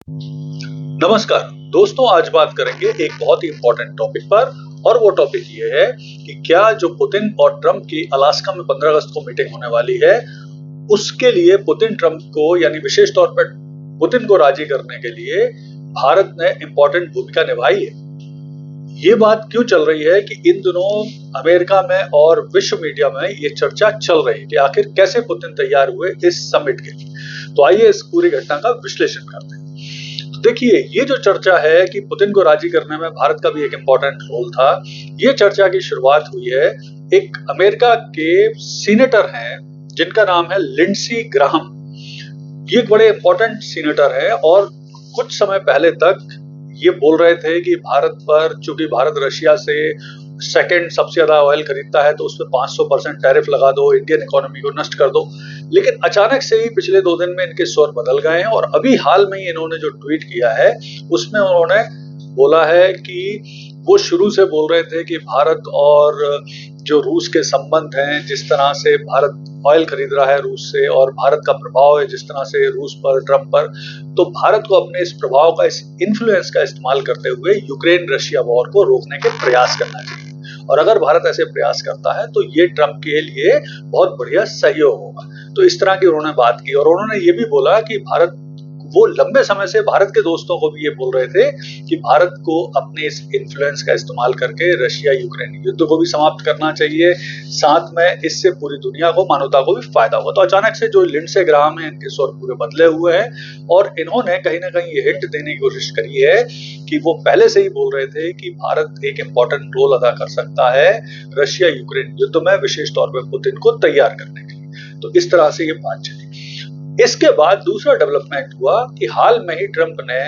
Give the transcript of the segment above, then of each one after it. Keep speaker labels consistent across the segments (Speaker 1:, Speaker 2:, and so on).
Speaker 1: नमस्कार दोस्तों, आज बात करेंगे एक बहुत ही इंपॉर्टेंट टॉपिक पर। और वो टॉपिक ये है कि क्या जो पुतिन और ट्रंप की अलास्का में 15 अगस्त को मीटिंग होने वाली है, उसके लिए पुतिन ट्रंप को यानी विशेष तौर पर पुतिन को राजी करने के लिए भारत ने इंपॉर्टेंट भूमिका निभाई है। ये बात क्यों चल रही है कि इन दिनों अमेरिका में और विश्व मीडिया में ये चर्चा चल रही है कि आखिर कैसे पुतिन तैयार हुए इस समिट के लिए। तो आइए इस पूरी घटना का विश्लेषण करते हैं। तो देखिए, ये जो चर्चा है कि पुतिन को राजी करने में भारत का भी एक इम्पोर्टेंट रोल था, ये चर्चा की शुरुआत हुई है एक अमेरिका के सीनेटर हैं जिनका नाम है लिंडसी ग्राहम। ये एक बड़े इम्पोर्टेंट सीनेटर है और कुछ समय पहले तक ये बोल रहे थे कि भारत पर, चूंकि भारत रशिया से सेकंड सबसे ज्यादा ऑयल खरीदता है, तो उस पर 500% टैरिफ लगा दो, इंडियन इकोनॉमी को नष्ट कर दो। लेकिन अचानक से ही पिछले 2 दिन में इनके स्वर बदल गए हैं और अभी हाल में ही इन्होंने जो ट्वीट किया है उसमें उन्होंने बोला है कि वो शुरू से बोल रहे थे कि भारत और जो रूस के संबंध हैं, जिस तरह से भारत ऑयल खरीद रहा है रूस से और भारत का प्रभाव है जिस तरह से रूस पर, ट्रंप पर, तो भारत को अपने इस प्रभाव का, इस इन्फ्लुएंस का इस्तेमाल करते हुए यूक्रेन रशिया वॉर को रोकने के प्रयास करना चाहिए। और अगर भारत ऐसे प्रयास करता है तो ये ट्रंप के लिए बहुत बढ़िया सहयोग होगा। तो इस तरह की उन्होंने बात की और उन्होंने ये भी बोला कि भारत, वो लंबे समय से भारत के दोस्तों को भी ये बोल रहे थे कि भारत को अपने इस इन्फ्लुएंस का इस्तेमाल करके रशिया यूक्रेन युद्ध को भी समाप्त करना चाहिए, साथ में इससे पूरी दुनिया को, मानवता को भी फायदा होगा। तो अचानक से जो लिंडसे ग्राहम है, इनके स्वर पूरे बदले हुए हैं और इन्होंने कहीं ना कहीं ये हिंट देने की कोशिश करी है कि वो पहले से ही बोल रहे थे कि भारत एक इम्पोर्टेंट रोल अदा कर सकता है रशिया यूक्रेन युद्ध में, विशेष तौर पर पुतिन को तैयार करने के लिए। तो इस तरह से ये बात चली। इसके बाद दूसरा डेवलपमेंट हुआ कि हाल में ही ट्रंप ने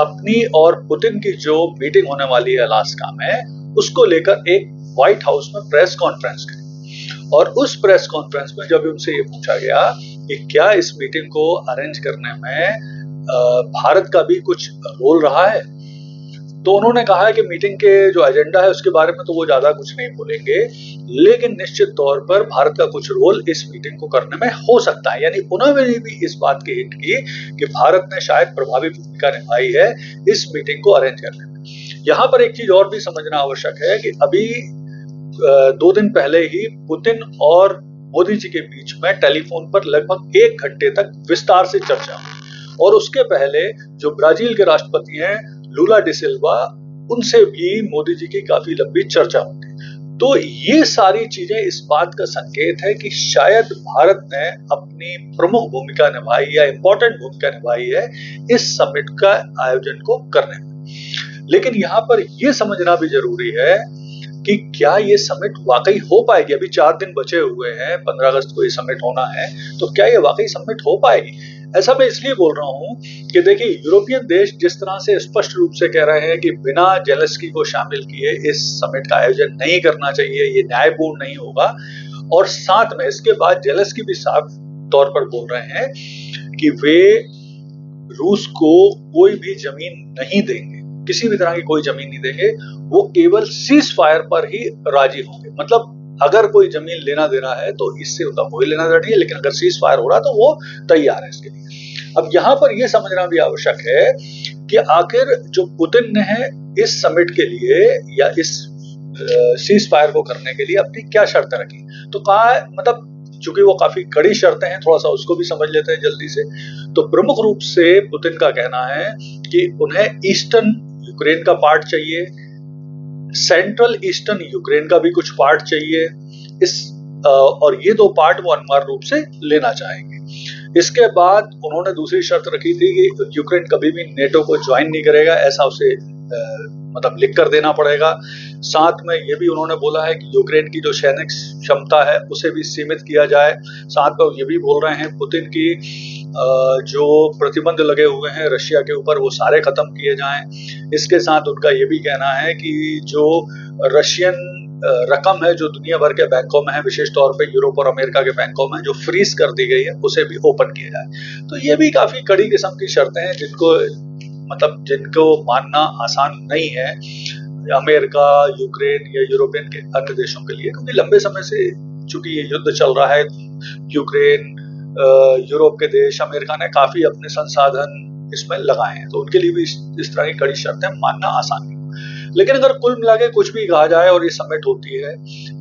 Speaker 1: अपनी और पुतिन की जो मीटिंग होने वाली है अलास्का में, उसको लेकर एक व्हाइट हाउस में प्रेस कॉन्फ्रेंस करी। और उस प्रेस कॉन्फ्रेंस में जब उनसे ये पूछा गया कि क्या इस मीटिंग को अरेंज करने में भारत का भी कुछ रोल रहा है, तो उन्होंने कहा है कि मीटिंग के जो एजेंडा है उसके बारे में तो वो ज्यादा कुछ नहीं बोलेंगे, लेकिन निश्चित तौर पर भारत का कुछ रोल इस मीटिंग को करने में हो सकता है। यानी उन्होंने भी इस बात की हिंट की कि भारत ने शायद प्रभावी भूमिका निभाई है इस मीटिंग को अरेंज करने में। यहाँ पर एक चीज और भी समझना आवश्यक है कि अभी 2 दिन पहले ही पुतिन और मोदी जी के बीच में टेलीफोन पर लगभग 1 घंटे तक विस्तार से चर्चा हुई और उसके पहले जो ब्राजील के राष्ट्रपति हैं लूला डी सिल्वा, उनसे भी मोदी जी की काफी लंबी चर्चा होती है। तो ये सारी चीजें इस बात का संकेत है कि शायद भारत ने अपनी प्रमुख भूमिका निभाई या इंपॉर्टेंट भूमिका निभाई है इस समिट का आयोजन को करने में। लेकिन यहाँ पर यह समझना भी जरूरी है कि क्या ये समिट वाकई हो पाएगी। अभी 4 दिन बचे हुए हैं, 15 अगस्त को ये समिट होना है, तो क्या ये वाकई समिट हो पाएगी? ऐसा मैं इसलिए बोल रहा हूं कि देखिए, यूरोपियन देश जिस तरह से स्पष्ट रूप से कह रहे हैं कि बिना जेलेंस्की को शामिल किए इस समिट का आयोजन नहीं करना चाहिए, ये न्यायपूर्ण नहीं होगा, और साथ में इसके बाद जेलेंस्की भी साफ तौर पर बोल रहे हैं कि वे रूस को कोई भी जमीन नहीं देंगे, किसी भी तरह की कोई जमीन नहीं देंगे, वो केवल सीज फायर पर ही राजी होंगे। मतलब अगर कोई जमीन लेना देना है तो इससे उनका कोई लेना देना नहीं है, लेकिन अगर सीज फायर हो रहा है तो वो तैयार है इसके लिए। अब यहाँ पर यह समझना भी आवश्यक है कि आखिर जो पुतिन ने है इस समिट के लिए या इस सीज फायर को करने के लिए अपनी क्या शर्तें रखी। तो कहा, मतलब चूंकि वो काफी कड़ी शर्तें हैं, थोड़ा सा उसको भी समझ लेते हैं जल्दी से। तो प्रमुख रूप से पुतिन का कहना है कि उन्हें ईस्टर्न यूक्रेन का पार्ट चाहिए, सेंट्रल ईस्टर्न यूक्रेन का भी कुछ पार्ट चाहिए, और ये 2 पार्ट वो अनिवार्य रूप से लेना चाहेंगे। इसके बाद उन्होंने दूसरी शर्त रखी थी कि यूक्रेन कभी भी नेटो को ज्वाइन नहीं करेगा, ऐसा उसे मतलब लिख कर देना पड़ेगा। साथ में ये भी उन्होंने बोला है कि यूक्रेन की जो सैनिक क्षमता है उसे भी सीमित किया जाए। साथ में ये भी बोल रहे हैं पुतिन की जो प्रतिबंध लगे हुए हैं रशिया के ऊपर वो सारे खत्म किए जाएं। इसके साथ उनका ये भी कहना है कि जो रशियन रकम है जो दुनिया भर के बैंकों में है, विशेष तौर पे यूरोप और अमेरिका के बैंकों में जो फ्रीज कर दी गई है, उसे भी ओपन किया जाए। तो ये भी काफी कड़ी किस्म की शर्तें हैं जिनको मानना आसान नहीं है अमेरिका, यूक्रेन या यूरोपियन के अन्य देशों के लिए, क्योंकि लंबे समय से चूंकि ये युद्ध चल रहा है, यूक्रेन, यूरोप के देश, अमेरिका ने काफी अपने संसाधन इसमें लगाए हैं, तो उनके लिए भी इस तरह की कड़ी शर्तें मानना आसान नहीं। लेकिन अगर कुल मिला के कुछ भी कहा जाए और ये समिट होती है,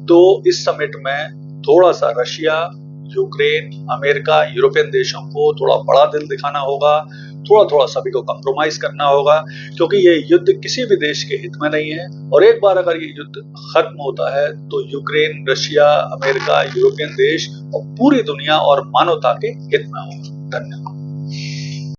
Speaker 1: तो इस समिट में थोड़ा सा रशिया, यूक्रेन, अमेरिका, यूरोपियन देशों को थोड़ा बड़ा दिल दिखाना होगा, थोड़ा थोड़ा सभी को कंप्रोमाइज करना होगा, क्योंकि ये युद्ध किसी भी देश के हित में नहीं है। और एक बार अगर ये युद्ध खत्म होता है तो यूक्रेन, रशिया, अमेरिका, यूरोपियन देश और पूरी दुनिया और मानवता के हित में होगा। धन्यवाद।